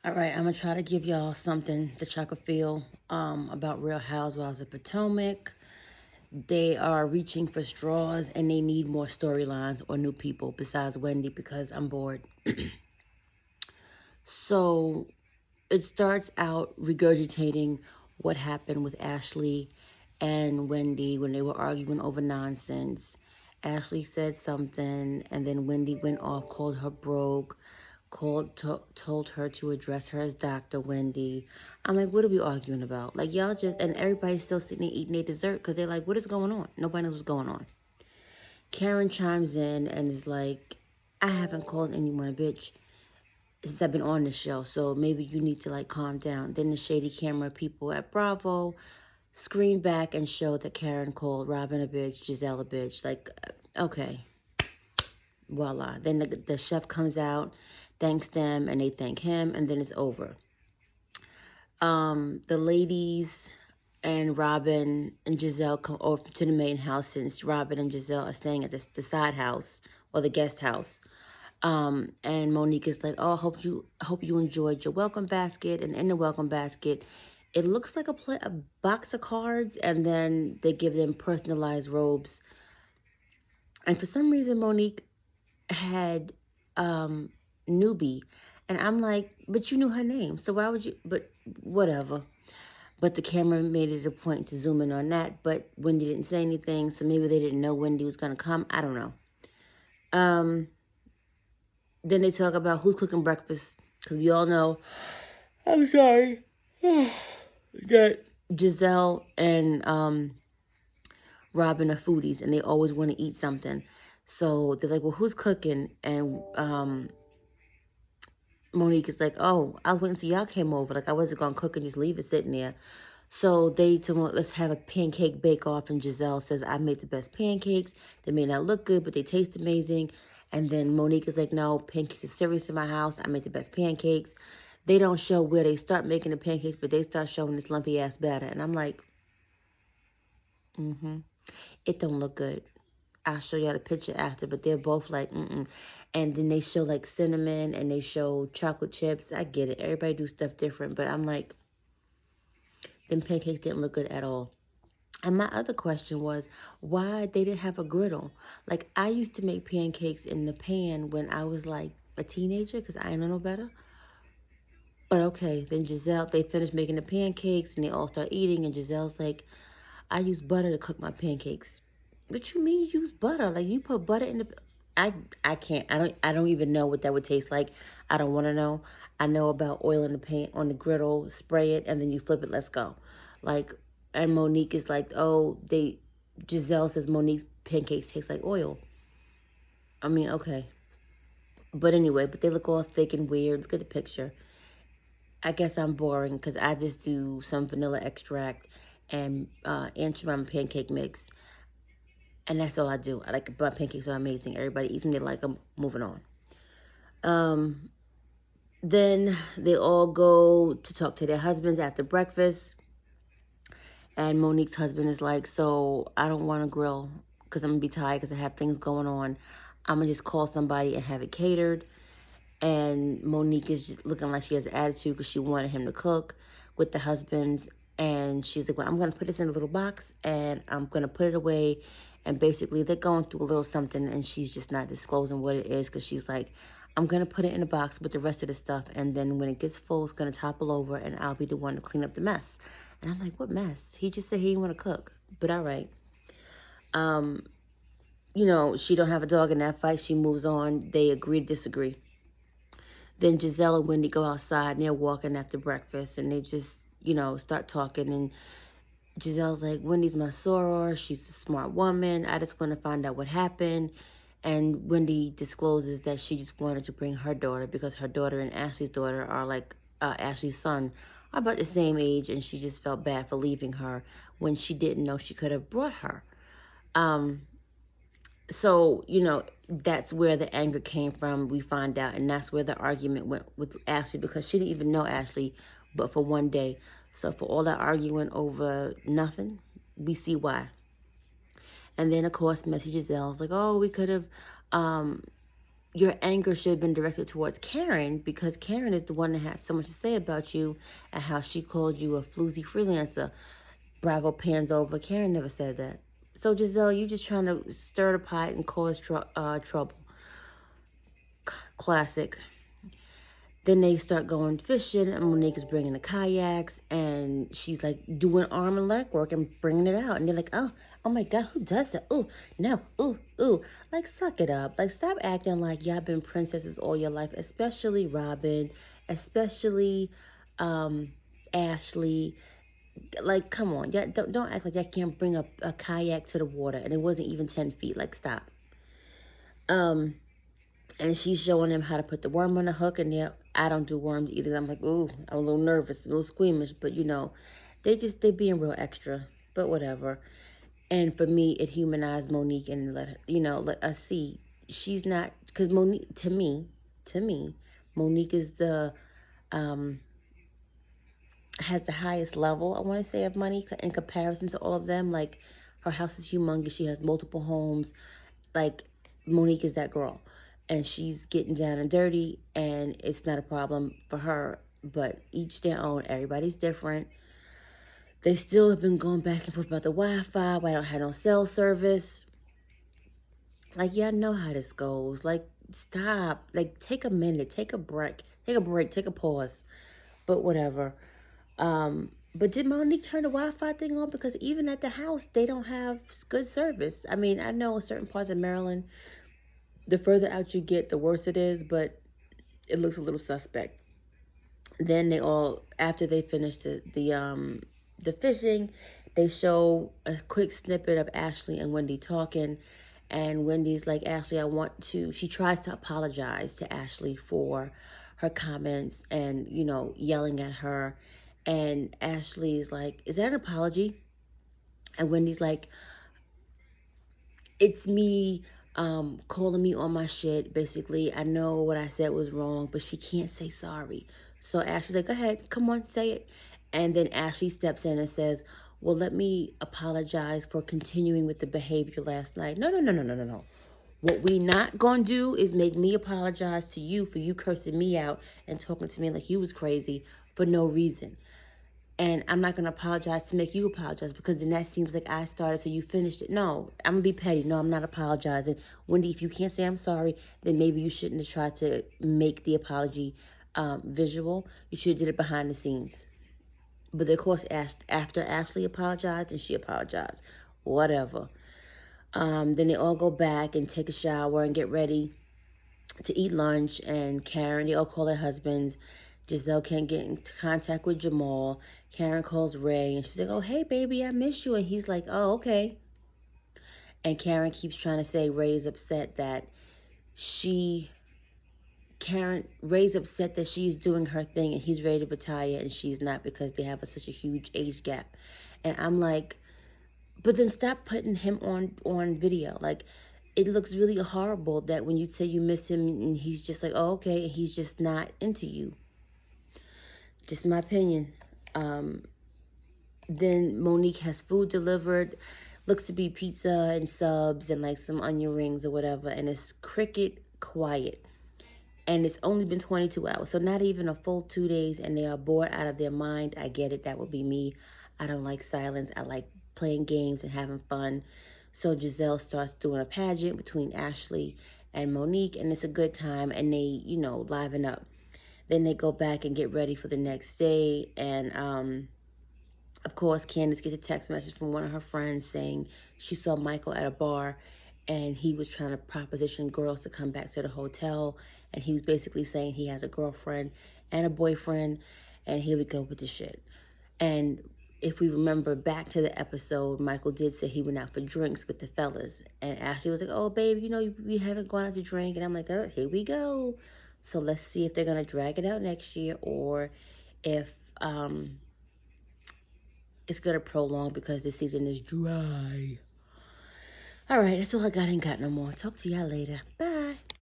All right, I'm gonna try to give y'all something that y'all could feel about Real Housewives of Potomac. They are reaching for straws and they need more storylines or new people besides Wendy because I'm bored. So it starts out regurgitating what happened with Ashley and Wendy when they were arguing over nonsense. Ashley said something, and then Wendy went off, called her broke, told her to address her as Dr. Wendy. I'm like, what are we arguing about? Like, y'all just, and everybody's still sitting there eating their dessert because they're like, what is going on? Nobody knows what's going on. Karen chimes in and is like, I haven't called anyone a bitch since I've been on the show, so maybe you need to like calm down. Then the shady camera people at Bravo screen back and show that Karen called Robin a bitch, Giselle a bitch. Like, okay, voila. Then the chef comes out, thanks them, and they thank him, and then it's over. The ladies and Robin and Giselle come over to the main house since Robin and Giselle are staying at the side house or the guest house. And Monique is like, oh, hope you enjoyed your welcome basket. And in the welcome basket, it looks like a box of cards, and then they give them personalized robes. And for some reason, Monique had newbie, and I'm like, but you knew her name, so why would you? But whatever. But the camera made it a point to zoom in on that. But Wendy didn't say anything, so maybe they didn't know Wendy was gonna come. I don't know. Then they talk about who's cooking breakfast, because we all know, I'm sorry, that Giselle and Robin are foodies and they always want to eat something. So they're like, well, who's cooking? And Monique is like, oh, I was waiting until y'all came over. Like, I wasn't going to cook and just leave it sitting there. So they told me, let's have a pancake bake-off. And Giselle says, I made the best pancakes. They may not look good, but they taste amazing. And then Monique is like, no, pancakes is serious in my house. I made the best pancakes. They don't show where they start making the pancakes, but they start showing this lumpy-ass batter. And I'm like, it don't look good. I'll show y'all the picture after, but they're both like, And then they show like cinnamon and they show chocolate chips. I get it. Everybody do stuff different, but I'm like, them pancakes didn't look good at all. And my other question was, why they didn't have a griddle? Like, I used to make pancakes in the pan when I was like a teenager because I didn't know better. But okay, then Giselle, they finished making the pancakes and they all start eating. And Giselle's like, I use butter to cook my pancakes. What you mean you use butter? Like, you put butter in the... I can't. I don't even know what that would taste like. I don't want to know. I know about oil in the pan on the griddle, spray it, and then you flip it, let's go. Like, and Monique is like, oh, Giselle says Monique's pancakes taste like oil. I mean, okay. But anyway, but they look all thick and weird. Look at the picture. I guess I'm boring because I just do some vanilla extract and anchovy pancake mix. And that's all I do. I like, my pancakes are amazing. Everybody eats them. They like them. Moving on. Then they all go to talk to their husbands after breakfast. And Monique's husband is like, so I don't want to grill because I'm going to be tired because I have things going on. I'm going to just call somebody and have it catered. And Monique is just looking like she has an attitude because she wanted him to cook with the husbands. And she's like, well, I'm going to put this in a little box and I'm going to put it away. And basically they're going through a little something and she's just not disclosing what it is because she's like, I'm going to put it in a box with the rest of the stuff. And then when it gets full, it's going to topple over and I'll be the one to clean up the mess. And I'm like, what mess? He just said he didn't want to cook. But all right. She don't have a dog in that fight. She moves on. They agree to disagree. Then Giselle and Wendy go outside and they're walking after breakfast and they just, start talking. And Giselle's like, Wendy's my soror. She's a smart woman. I just want to find out what happened. And Wendy discloses that she just wanted to bring her daughter because her daughter and Ashley's daughter are like, Ashley's son are about the same age. And she just felt bad for leaving her when she didn't know she could have brought her. So, that's where the anger came from, we find out. And that's where the argument went with Ashley because she didn't even know Ashley but for one day. So for all that arguing over nothing, we see why. And then, of course, Messy Giselle's like, oh, we could have, your anger should have been directed towards Karen, because Karen is the one that has so much to say about you and how she called you a floozy freelancer. Bravo pans over. Karen never said that. So Giselle, you just trying to stir the pot and cause trouble. Classic. Then they start going fishing, and Monique is bringing the kayaks, and she's like doing arm and leg work and bringing it out. And they're like, oh my God, who does that? Oh, no, ooh. Like, suck it up. Like, stop acting like y'all been princesses all your life, especially Robin, especially Ashley. Like, come on. Yeah, don't act like I can't bring a kayak to the water, and it wasn't even 10 feet. Like, stop. And she's showing him how to put the worm on the hook. And yeah, I don't do worms either. I'm like, ooh, I'm a little nervous, a little squeamish. But, they being real extra. But whatever. And for me, it humanized Monique and let us see. She's not, because Monique, to me, Monique is has the highest level, I want to say, of money in comparison to all of them. Like, her house is humongous. She has multiple homes. Like, Monique is that girl. And she's getting down and dirty, and it's not a problem for her. But each their own. Everybody's different. They still have been going back and forth about the Wi-Fi. Why I don't have no cell service. Like, y'all know how this goes. Like, stop. Like, take a minute. Take a break. Take a pause. But whatever. But did Monique turn the Wi-Fi thing on? Because even at the house, they don't have good service. I mean, I know in certain parts of Maryland, the further out you get, the worse it is, but it looks a little suspect. Then they all, after they finish the fishing, they show a quick snippet of Ashley and Wendy talking. And Wendy's like, Ashley, she tries to apologize to Ashley for her comments and, yelling at her. And Ashley's like, is that an apology? And Wendy's like, it's me calling me on my shit. Basically, I know what I said was wrong, but she can't say sorry. So Ashley's like, go ahead, come on, say it. And then Ashley steps in and says, well, let me apologize for continuing with the behavior last night. No. What we not gonna do is make me apologize to you for you cursing me out and talking to me like you was crazy for no reason. And I'm not going to apologize to make you apologize, because then that seems like I started so you finished it. No, I'm going to be petty. No, I'm not apologizing. Wendy, if you can't say I'm sorry, then maybe you shouldn't have tried to make the apology visual. You should have did it behind the scenes. But of course, after Ashley apologized, and she apologized. Whatever. Then they all go back and take a shower and get ready to eat lunch. And Karen, they all call their husbands. Giselle can't get in contact with Jamal. Karen calls Ray, and she's like, oh, hey, baby, I miss you. And he's like, oh, okay. And Karen keeps trying to say Ray's upset that Ray's upset that she's doing her thing and he's ready to retire and she's not, because they have such a huge age gap. And I'm like, but then stop putting him on video. Like, it looks really horrible that when you say you miss him and he's just like, oh, okay, and he's just not into you. Just my opinion. Then Monique has food delivered. Looks to be pizza and subs and like some onion rings or whatever. And it's cricket quiet. And it's only been 22 hours. So not even a full 2 days. And they are bored out of their mind. I get it. That would be me. I don't like silence. I like playing games and having fun. So Giselle starts doing a pageant between Ashley and Monique. And it's a good time. And they, liven up. Then they go back and get ready for the next day. And, of course, Candace gets a text message from one of her friends saying she saw Michael at a bar and he was trying to proposition girls to come back to the hotel. And he was basically saying he has a girlfriend and a boyfriend. And here we go with the shit. And if we remember back to the episode, Michael did say he went out for drinks with the fellas. And Ashley was like, oh, babe, we haven't gone out to drink. And I'm like, oh, here we go. So let's see if they're going to drag it out next year, or if it's going to prolong because this season is dry. All right, that's all I got. Ain't got no more. Talk to y'all later. Bye.